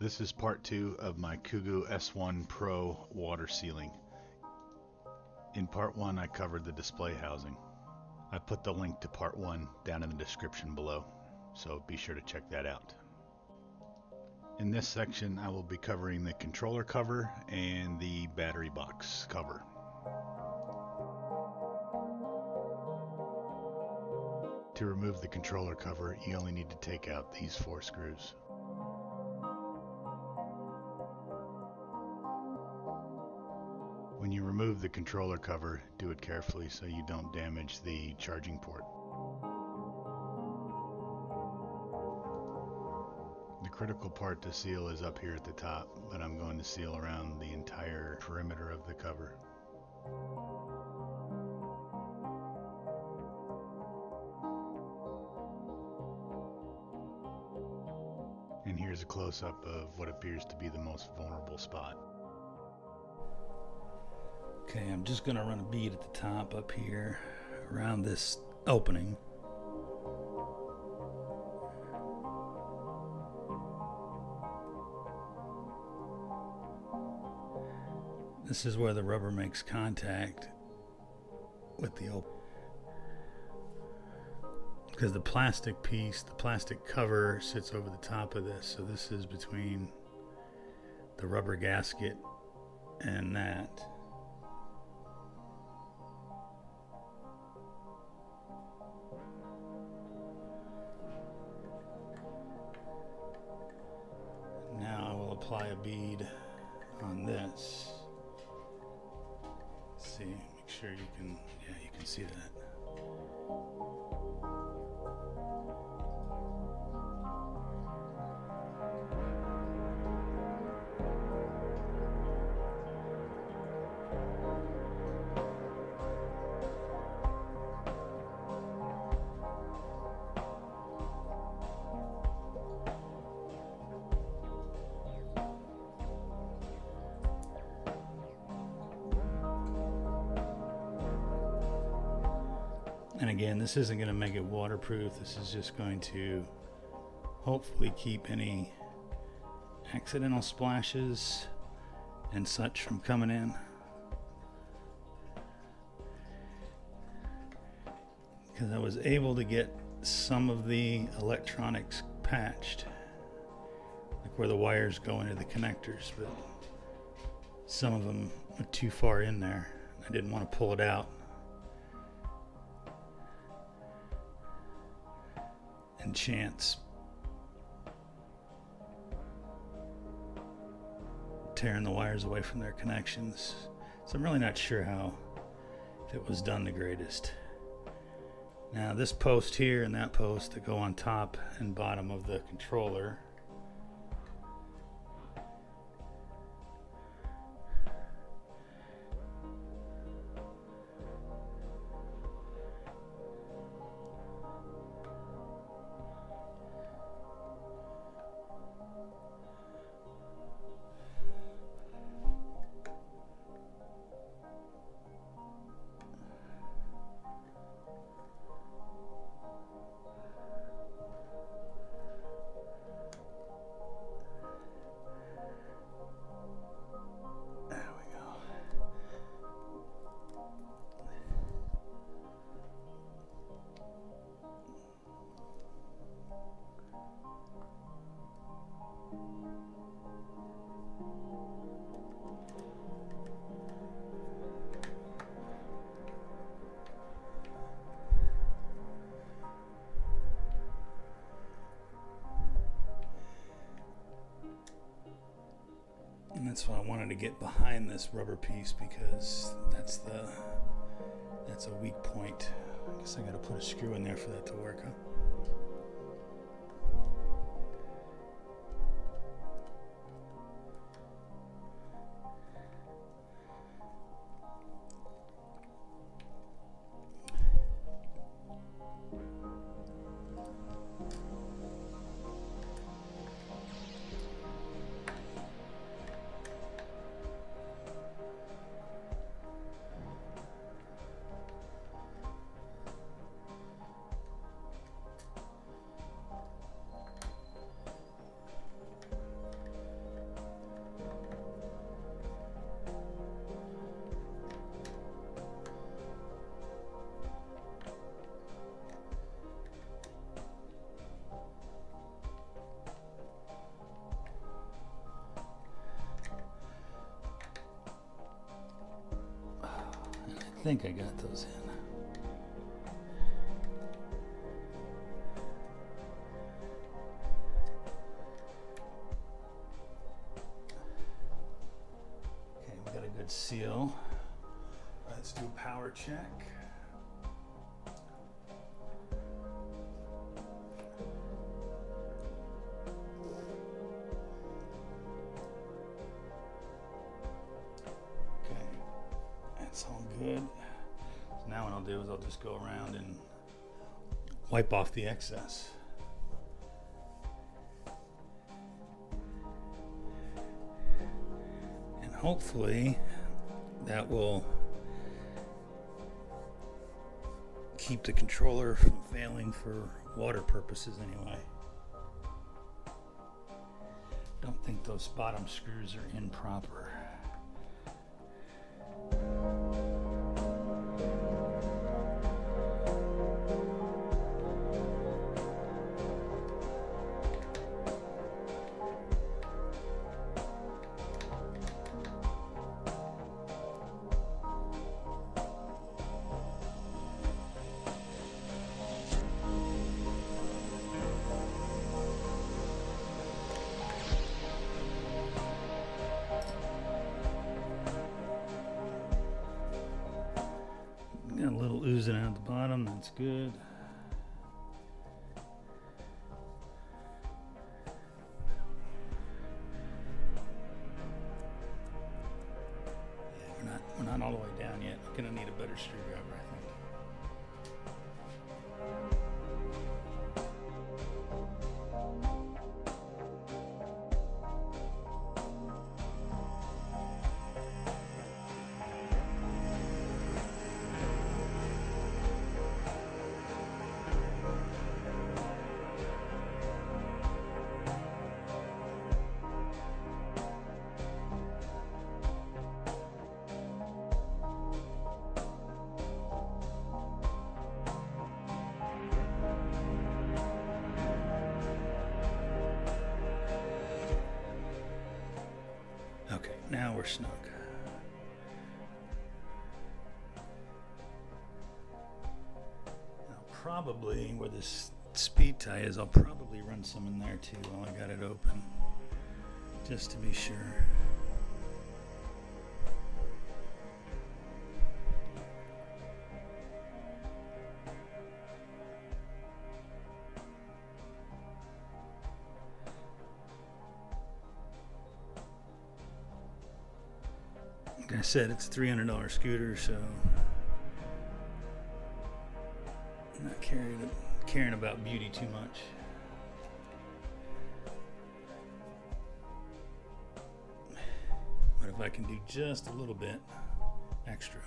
This is part 2 of my Kugoo S1 Pro water sealing. In part 1 I covered the display housing. I put the link to part 1 down in the description below, so be sure to check that out. In this section I will be covering the controller cover and the battery box cover. To remove the controller cover, you only need to take out these 4 screws. When you remove the controller cover, do it carefully so you don't damage the charging port. The critical part to seal is up here at the top, but I'm going to seal around the entire perimeter of the cover. And here's a close-up of what appears to be the most vulnerable spot. Okay, I'm just going to run a bead at the top up here around this opening. This is where the rubber makes contact with the opening. Because the plastic piece, the plastic cover sits over the top of this, so this is between the rubber gasket and that. Now I will apply a bead on this. Let's see, make sure you can see that. And again, this isn't going to make it waterproof. This is just going to hopefully keep any accidental splashes and such from coming in. Because I was able to get some of the electronics patched, like where the wires go into the connectors, but some of them are too far in there. I didn't want to pull it out and chance tearing the wires away from their connections. So I'm really not sure if it was done the greatest. Now this post here and that post that go on top and bottom of the controller, and that's why I wanted to get behind this rubber piece, because that's a weak point. I guess I gotta put a screw in there for that to work, huh? think I got those in. Okay, we got a good seal. Let's do a power check. That's all good. So now what I'll do is I'll just go around and wipe off the excess. And hopefully that will keep the controller from failing for water purposes anyway. Don't think those bottom screws are in proper. Got a little oozing out the bottom, that's good. Yeah, we're not all the way down yet. We're gonna need a better screwdriver, I think. Okay, now we're snug. Now probably where this speed tie is, I'll probably run some in there too while I got it open, just to be sure. Like I said, it's a $300 scooter, so I'm not caring about beauty too much. But if I can do just a little bit extra,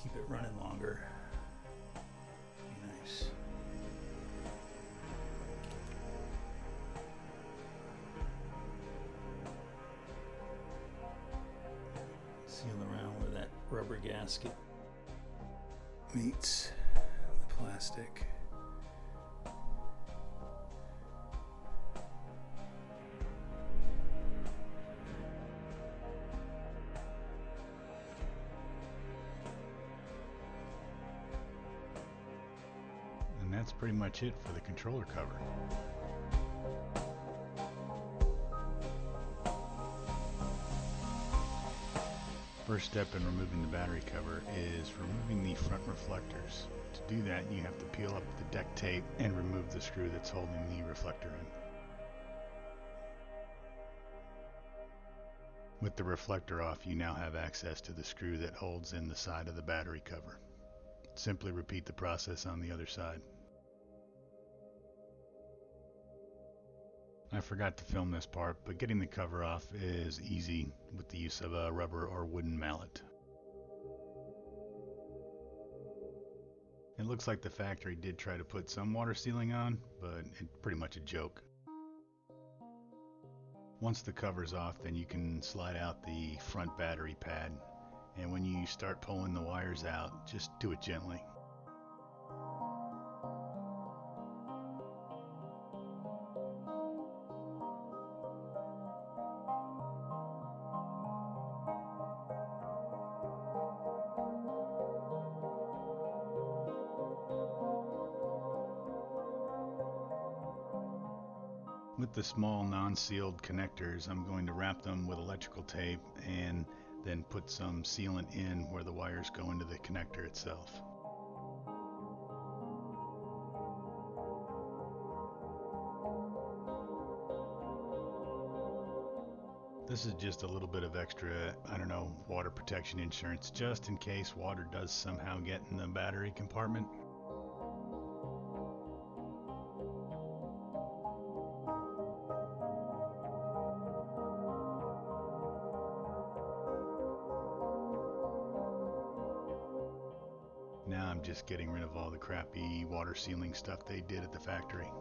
keep it running longer, be nice. Seal around where that rubber gasket meets the plastic. And that's pretty much it for the controller cover. First step in removing the battery cover is removing the front reflectors. To do that, you have to peel up the deck tape and remove the screw that's holding the reflector in. With the reflector off, you now have access to the screw that holds in the side of the battery cover. Simply repeat the process on the other side. I forgot to film this part, but getting the cover off is easy with the use of a rubber or wooden mallet. It looks like the factory did try to put some water sealing on, but it's pretty much a joke. Once the cover's off, then you can slide out the front battery pad, and when you start pulling the wires out, just do it gently. With the small non-sealed connectors, I'm going to wrap them with electrical tape and then put some sealant in where the wires go into the connector itself. This is just a little bit of extra, water protection insurance, just in case water does somehow get in the battery compartment. Now I'm just getting rid of all the crappy water sealing stuff they did at the factory.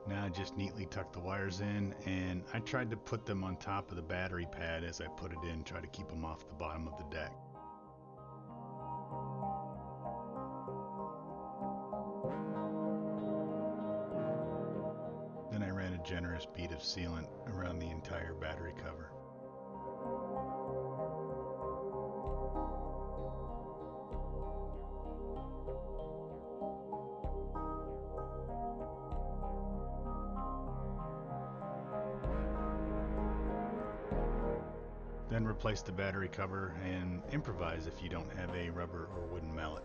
Now I just neatly tuck the wires in, and I tried to put them on top of the battery pad as I put it in, try to keep them off the bottom of the deck. Then I ran a generous bead of sealant around the entire battery cover. Then replace the battery cover and improvise if you don't have a rubber or wooden mallet.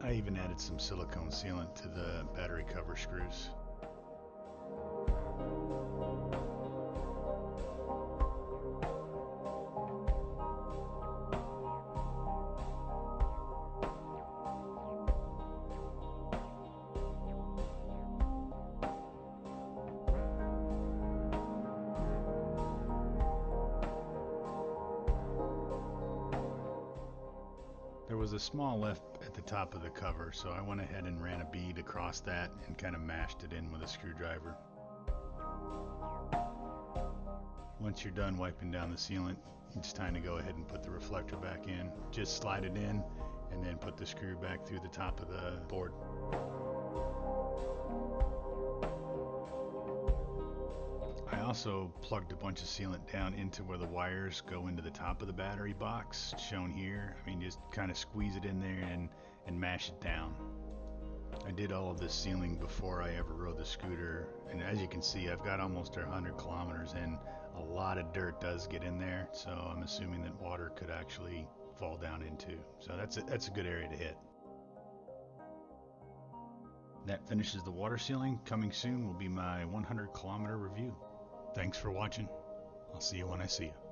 I even added some silicone sealant to the battery cover screws. There was a small lift at the top of the cover, so I went ahead and ran a bead across that and kind of mashed it in with a screwdriver. Once you're done wiping down the sealant, it's time to go ahead and put the reflector back in. Just slide it in and then put the screw back through the top of the board. I also plugged a bunch of sealant down into where the wires go into the top of the battery box, shown here. Just kind of squeeze it in there and mash it down. I did all of this sealing before I ever rode the scooter, and as you can see, I've got almost 100 kilometers and a lot of dirt does get in there, so I'm assuming that water could actually fall down into. So that's a good area to hit. That finishes the water sealing. Coming soon will be my 100 kilometer review. Thanks for watching. I'll see you when I see you.